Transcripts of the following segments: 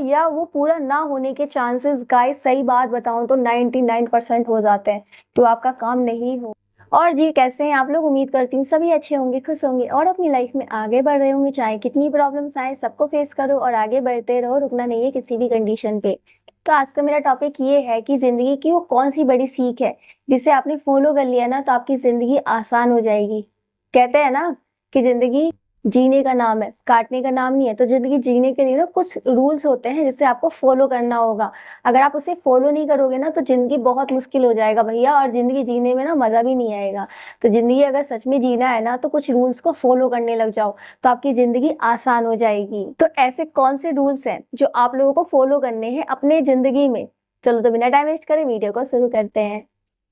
या वो पूरा ना होने के चांसेस गाइस सही बात बताऊं तो 99% हो जाते हैं, तो आपका काम नहीं हो। और जी कैसे हैं आप लोग? उम्मीद करती हूँ सभी अच्छे होंगे, खुश होंगे और अपनी लाइफ में आगे बढ़ रहे होंगे। चाहे कितनी प्रॉब्लम्स आए सबको फेस करो और आगे बढ़ते रहो, रुकना नहीं है किसी भी कंडीशन पे। तो आज का मेरा टॉपिक ये है कि जिंदगी की वो कौन सी बड़ी सीख है जिसे आपने फॉलो कर लिया ना तो आपकी जिंदगी आसान हो जाएगी। कहते हैं ना कि जिंदगी जीने का नाम है, काटने का नाम नहीं है। तो जिंदगी जीने के लिए ना कुछ रूल्स होते हैं जिसे आपको फॉलो करना होगा। अगर आप उसे फॉलो नहीं करोगे ना तो जिंदगी बहुत मुश्किल हो जाएगा भैया, और जिंदगी जीने में ना मजा भी नहीं आएगा। तो जिंदगी अगर सच में जीना है ना तो कुछ रूल्स को फॉलो करने लग जाओ, तो आपकी जिंदगी आसान हो जाएगी। तो ऐसे कौन से रूल्स हैं जो आप लोगों को फॉलो करने हैं अपने जिंदगी में? चलो तो बिना टाइम वेस्ट करे वीडियो को शुरू करते हैं।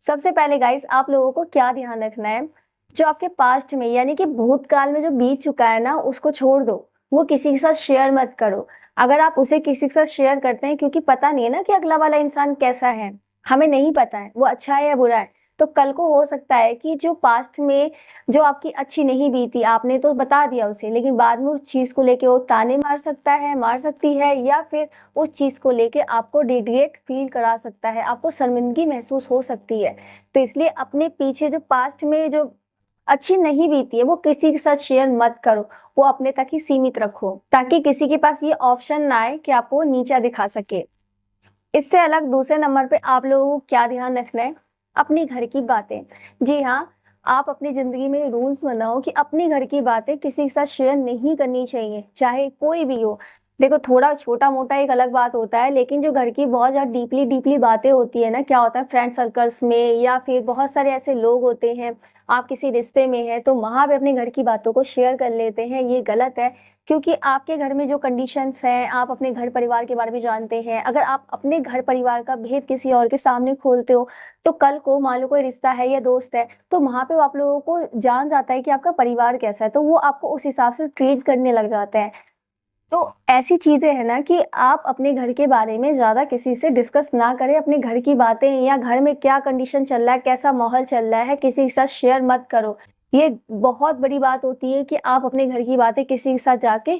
सबसे पहले गाइस आप लोगों को क्या ध्यान रखना है, जो आपके पास्ट में यानी कि भूतकाल में जो बीत चुका है ना उसको छोड़ दो, वो किसी के साथ शेयर मत करो। अगर आप उसे किसी के साथ शेयर करते हैं, क्योंकि पता नहीं है ना कि अगला वाला इंसान कैसा है, हमें नहीं पता है वो अच्छा है या बुरा है। तो कल को हो सकता है कि जो पास्ट में जो आपकी अच्छी नहीं बीती आपने तो बता दिया उसे, लेकिन बाद में उस चीज को लेके वो ताने मार सकता है, मार सकती है, या फिर उस चीज को लेके आपको रिग्रेट फील करा सकता है, आपको शर्मिंदगी महसूस हो सकती है। तो इसलिए अपने पीछे जो पास्ट में जो अच्छी नहीं बीती है वो किसी के साथ शेयर मत करो, वो अपने तक ही सीमित रखो, ताकि किसी के पास ये ऑप्शन ना आए कि आपको नीचा दिखा सके। इससे अलग दूसरे नंबर पे आप लोगों को क्या ध्यान रखना है, अपने घर की बातें। जी हाँ, आप अपनी जिंदगी में रूल्स बनाओ कि अपने घर की बातें किसी के साथ शेयर नहीं करनी चाहिए, चाहे कोई भी हो। देखो थोड़ा छोटा मोटा एक अलग बात होता है, लेकिन जो घर की बहुत ज्यादा डीपली डीपली बातें होती है ना, क्या होता है फ्रेंड सर्कल्स में या फिर बहुत सारे ऐसे लोग होते हैं, आप किसी रिश्ते में हैं तो वहां पे अपने घर की बातों को शेयर कर लेते हैं, ये गलत है। क्योंकि आपके घर में जो कंडीशंस हैं, आप अपने घर परिवार के बारे में जानते हैं। अगर आप अपने घर परिवार का भेद किसी और के सामने खोलते हो तो कल को मान लो कोई रिश्ता है या दोस्त है तो वहां पे वो आप लोगों को जान जाता है कि आपका परिवार कैसा है, तो वो आपको उस हिसाब से ट्रीट करने लग जाते हैं। तो ऐसी चीजें है ना कि आप अपने घर के बारे में ज्यादा किसी से डिस्कस ना करें, अपने घर की बातें या घर में क्या कंडीशन चल रहा है, कैसा माहौल चल रहा है, किसी के साथ शेयर मत करो। ये बहुत बड़ी बात होती है कि आप अपने घर की बातें किसी के साथ जाके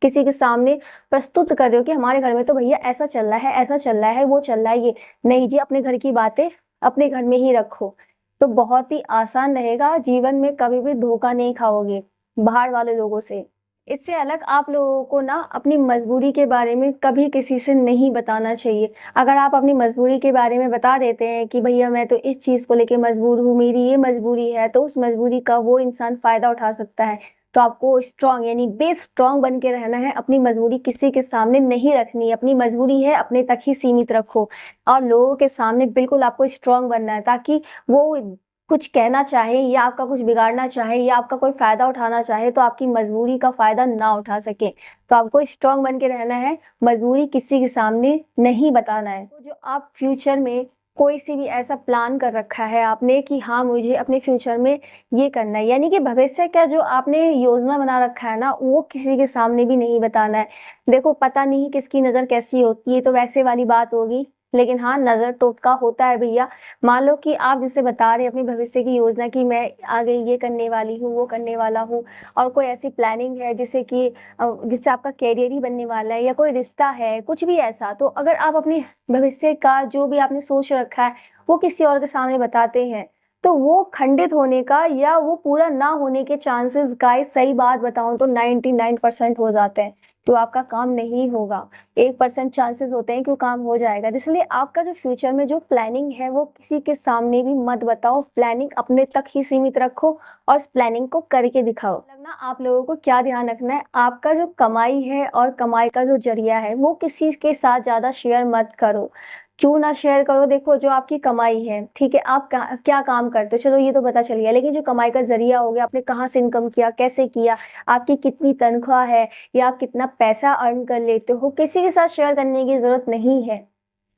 किसी के सामने प्रस्तुत कर रहे हो कि हमारे घर में तो भैया ऐसा चल रहा है, ऐसा चल रहा है, वो चल रहा है। ये नहीं जी, अपने घर की बातें अपने घर में ही रखो, तो बहुत ही आसान रहेगा। जीवन में कभी भी धोखा नहीं खाओगे बाहर वाले लोगों से। इससे अलग आप लोगों को ना अपनी मजबूरी के बारे में कभी किसी से नहीं बताना चाहिए। अगर आप अपनी मजबूरी के बारे में बता देते हैं कि भैया मैं तो इस चीज को लेके मजबूर हूँ, मेरी ये मजबूरी है, तो उस मजबूरी का वो इंसान फायदा उठा सकता है। तो आपको स्ट्रांग यानी बेस स्ट्रांग बन के रहना है, अपनी मजबूरी किसी के सामने नहीं रखनी है। अपनी मजबूरी है अपने तक ही सीमित रखो, और लोगों के सामने बिल्कुल आपको स्ट्रांग बनना है, ताकि वो कुछ कहना चाहे या आपका कुछ बिगाड़ना चाहे या आपका कोई फायदा उठाना चाहे तो आपकी मजबूरी का फायदा ना उठा सके। तो आपको स्ट्रांग बन के रहना है, मजबूरी किसी के सामने नहीं बताना है। तो जो आप फ्यूचर में कोई सी भी ऐसा प्लान कर रखा है आपने कि हाँ मुझे अपने फ्यूचर में ये करना है, यानी कि भविष्य का जो आपने योजना बना रखा है ना वो किसी के सामने भी नहीं बताना है। देखो पता नहीं किसकी नजर कैसी होती है, तो वैसे वाली बात होगी, लेकिन हाँ नजर टोटका होता है भैया। मान लो कि आप जिससे बता रहे हैं अपनी भविष्य की योजना कि मैं आगे ये करने वाली हूँ, वो करने वाला हूँ, और कोई ऐसी प्लानिंग है जिससे कि जिससे आपका कैरियर ही बनने वाला है, या कोई रिश्ता है, कुछ भी ऐसा, तो अगर आप अपने भविष्य का जो भी आपने सोच रखा है वो किसी और के सामने बताते हैं तो वो खंडित होने का या वो पूरा ना होने के चांसेस गाइस सही बात बताऊं तो 99% हो जाते हैं। तो आपका काम नहीं होगा, 1% चांसेस होते हैं कि वो काम हो जाएगा। इसलिए आपका जो फ्यूचर में जो प्लानिंग है वो किसी के सामने भी मत बताओ, प्लानिंग अपने तक ही सीमित रखो और उस प्लानिंग को करके दिखाओ। लगना आप लोगों को क्या ध्यान रखना है, आपका जो कमाई है और कमाई का जो जरिया है वो किसी के साथ ज्यादा शेयर मत करो। क्यों ना शेयर करो? देखो जो आपकी कमाई है, ठीक है, आप क्या काम करते हो चलो ये तो पता चल गया, लेकिन जो कमाई का जरिया हो गया, आपने कहाँ से इनकम किया, कैसे किया, आपकी कितनी तनख्वाह है, या आप कितना पैसा अर्न कर लेते हो, किसी के साथ शेयर करने की जरूरत नहीं है।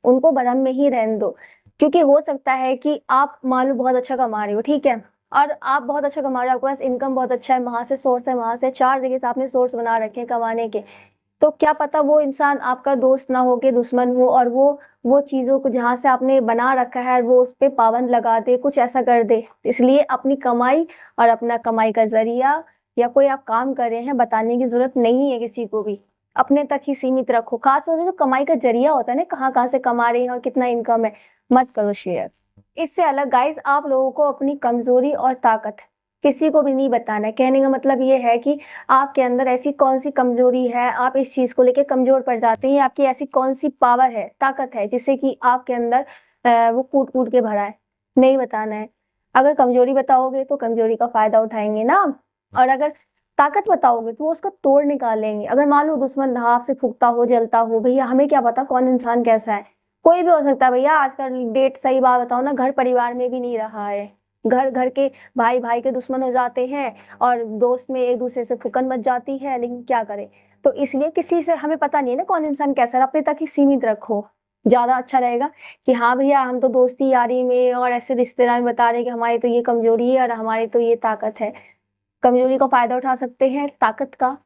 उनको भरम में ही रहने दो। क्योंकि हो सकता है कि आप मान लो बहुत अच्छा कमा रहे हो, ठीक है, और आप बहुत अच्छा कमा रहे हो, आपके पास इनकम बहुत अच्छा है, वहां से सोर्स है, वहां से चार जगह से आपने सोर्स बना रखे हैं कमाने के, तो क्या पता वो इंसान आपका दोस्त ना हो के दुश्मन हो, और वो चीजों को जहां से आपने बना रखा है वो उस पे पाबंद लगा दे, कुछ ऐसा कर दे। इसलिए अपनी कमाई और अपना कमाई का जरिया या कोई आप काम कर रहे हैं बताने की जरूरत नहीं है किसी को भी। अपने तक ही सीमित रखो। खास तौर से जो कमाई का जरिया होता है ना, कहाँ कहाँ से कमा रहे हैं और कितना इनकम है, मत करो शेयर। इससे अलग गाइस, आप लोगों को अपनी कमजोरी और ताकत किसी को भी नहीं बताना है। कहने का मतलब ये है कि आपके अंदर ऐसी कौन सी कमजोरी है, आप इस चीज को लेकर कमजोर पड़ जाते हैं, आपकी ऐसी कौन सी पावर है, ताकत है, जिससे कि आपके अंदर वो कूट कूट के भरा है, नहीं बताना है। अगर कमजोरी बताओगे तो कमजोरी का फायदा उठाएंगे ना, और अगर ताकत बताओगे तो वो उसका तोड़ निकालेंगे। अगर मान लो दुश्मन भाव से फूकता हो, जलता हो, भैया हमें क्या पता कौन इंसान कैसा है, कोई भी हो सकता है भैया। आजकल डेट, सही बात बताओ ना, घर परिवार में भी नहीं रहा है। घर घर के भाई भाई के दुश्मन हो जाते हैं, और दोस्त में एक दूसरे से फुकन मच जाती है, लेकिन क्या करें। तो इसलिए किसी से हमें पता नहीं है ना कौन इंसान कैसा है, अपने तक ही सीमित रखो, ज्यादा अच्छा रहेगा। कि हाँ भैया हम तो दोस्ती यारी में और ऐसे रिश्तेदार में बता रहे हैं कि हमारी तो ये कमजोरी है और हमारी तो ये ताकत है। कमजोरी का फायदा उठा सकते हैं, ताकत का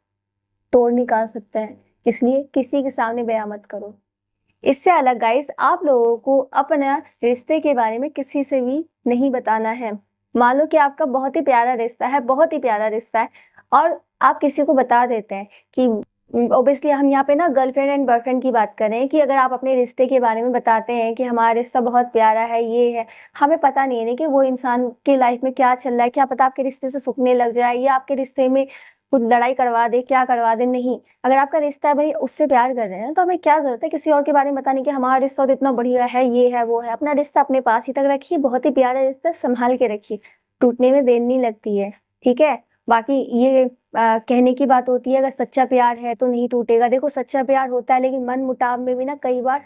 तोड़ निकाल सकते हैं, इसलिए किसी के सामने बयां मत करो। इससे अलग गाइस, आप लोगों को अपना रिश्ते के बारे में किसी से भी नहीं बताना है। मान लो कि आपका बहुत ही प्यारा रिश्ता है, बहुत ही प्यारा रिश्ता है, और आप किसी को बता देते हैं कि, ओब्वियसली हम यहाँ पे ना गर्लफ्रेंड एंड बॉयफ्रेंड की बात कर रहे हैं, कि अगर आप अपने रिश्ते के बारे में बताते हैं कि हमारा रिश्ता बहुत प्यारा है, ये है, हमें पता नहीं है ना कि वो इंसान के लाइफ में क्या चल रहा है, क्या पता आपके रिश्ते से फूकने लग जाए या आपके रिश्ते में कुछ लड़ाई करवा दे, क्या करवा दे। नहीं, अगर आपका रिश्ता है भाई, उससे प्यार कर रहे हैं, तो हमें क्या जरूरत है किसी और के बारे में बताने की, हमारा रिश्ता तो इतना बढ़िया है, ये है वो है। अपना रिश्ता अपने पास ही तक रखिए, बहुत ही प्यारा रिश्ता, संभाल के रखिए, टूटने में देर नहीं लगती है, ठीक है। बाकी ये कहने की बात होती है अगर सच्चा प्यार है तो नहीं टूटेगा। देखो सच्चा प्यार होता है, लेकिन मन मुटाव में भी ना कई बार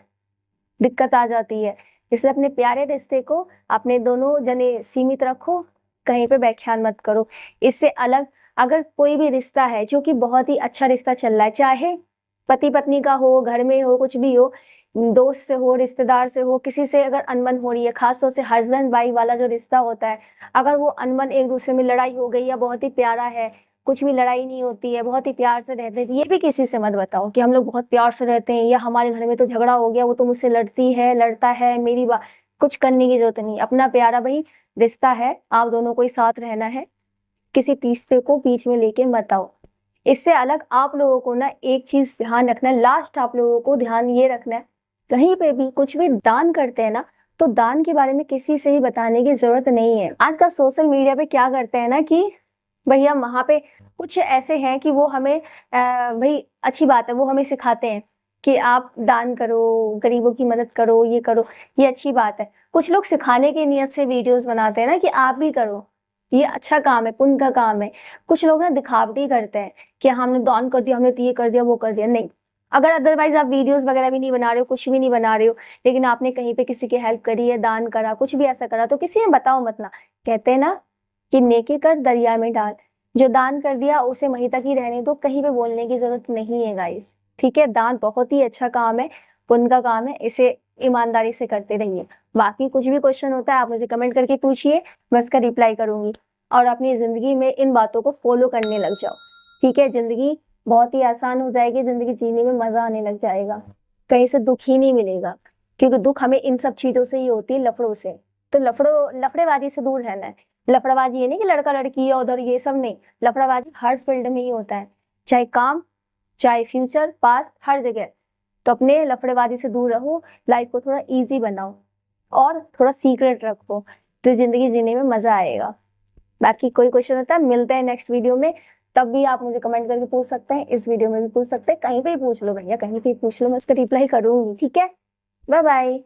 दिक्कत आ जाती है। इसलिए अपने प्यारे रिश्ते को अपने दोनों जने सीमित रखो, कहीं पे व्याख्यान मत करो। इससे अलग अगर कोई भी रिश्ता है जो कि बहुत ही अच्छा रिश्ता चल रहा है, चाहे पति पत्नी का हो, घर में हो, कुछ भी हो, दोस्त से हो, रिश्तेदार से हो, किसी से अगर अनबन हो रही है, खासतौर से हस्बैंड वाइफ वाला जो रिश्ता होता है, अगर वो अनबन, एक दूसरे में लड़ाई हो गई या बहुत ही प्यारा है, कुछ भी लड़ाई नहीं होती है, बहुत ही प्यार से रहते हैं, ये भी किसी से मत बताओ कि हम लोग बहुत प्यार से रहते हैं, या हमारे घर में तो झगड़ा हो गया, वो तो मुझसे लड़ती है, लड़ता है, मेरी बात। कुछ करने की जरूरत नहीं, अपना प्यारा भाई रिश्ता है, आप दोनों को ही साथ रहना है, किसी तीसरे को बीच में लेके मत आओ। इससे अलग आप लोगों को ना एक चीज ध्यान रखना है, लास्ट आप लोगों को ध्यान ये रखना है, कहीं पे भी कुछ भी दान करते हैं ना, तो दान के बारे में किसी से ही बताने की जरूरत नहीं है। आजकल सोशल मीडिया पे क्या करते हैं ना कि भैया वहां पे कुछ ऐसे हैं कि वो हमें भाई अच्छी बात है, वो हमें सिखाते हैं कि आप दान करो, गरीबों की मदद करो, ये करो, ये अच्छी बात है। कुछ लोग सिखाने की नियत से वीडियोस बनाते हैं ना कि आप भी करो, ये अच्छा काम है, पुण्य का काम है। कुछ लोग ना दिखावटी करते हैं कि हमने दान कर दिया, हमने तो ये कर दिया, वो कर दिया। नहीं, अगर अदरवाइज आप वीडियोस वगैरह भी नहीं बना रहे हो, कुछ भी नहीं बना रहे हो, लेकिन आपने कहीं पे किसी की हेल्प करी है, दान करा, कुछ भी ऐसा करा, तो किसी में बताओ मत ना। कहते हैं ना कि नेकी कर दरिया में डाल, जो दान कर दिया उसे वहीं तक ही रहने दो, कहीं पे बोलने की जरूरत नहीं है गाइस, ठीक है। दान बहुत ही अच्छा काम है, पुण्य का काम है, इसे ईमानदारी से करते रहिए। बाकी कुछ भी क्वेश्चन होता है आप मुझे कमेंट करके पूछिए, मैं उसका रिप्लाई करूंगी। और अपनी जिंदगी में इन बातों को फॉलो करने लग जाओ, ठीक है। जिंदगी बहुत ही आसान हो जाएगी, जिंदगी जीने में मजा आने लग जाएगा, कहीं से दुख ही नहीं मिलेगा, क्योंकि दुख हमें इन सब चीजों से ही होती है, लफड़ों से। तो लफड़ेबाजी से दूर रहना है। लफड़ाबाजी ये नहीं कि लड़का लड़की या उधर, ये सब नहीं। लफड़ाबाजी हर फील्ड में ही होता है, चाहे काम, चाहे फ्यूचर, पास्ट, हर जगह। तो अपने लफड़ेबाजी से दूर रहो, लाइफ को थोड़ा इजी बनाओ और थोड़ा सीक्रेट रखो, तो जिंदगी जीने में मजा आएगा। बाकी कोई क्वेश्चन होता है, मिलते हैं नेक्स्ट वीडियो में, तब भी आप मुझे कमेंट करके पूछ सकते हैं, इस वीडियो में भी पूछ सकते हैं, कहीं पे ही पूछ लो भैया, कहीं पे ही पूछ लो, मैं उसका रिप्लाई करूंगी, ठीक है। Bye bye.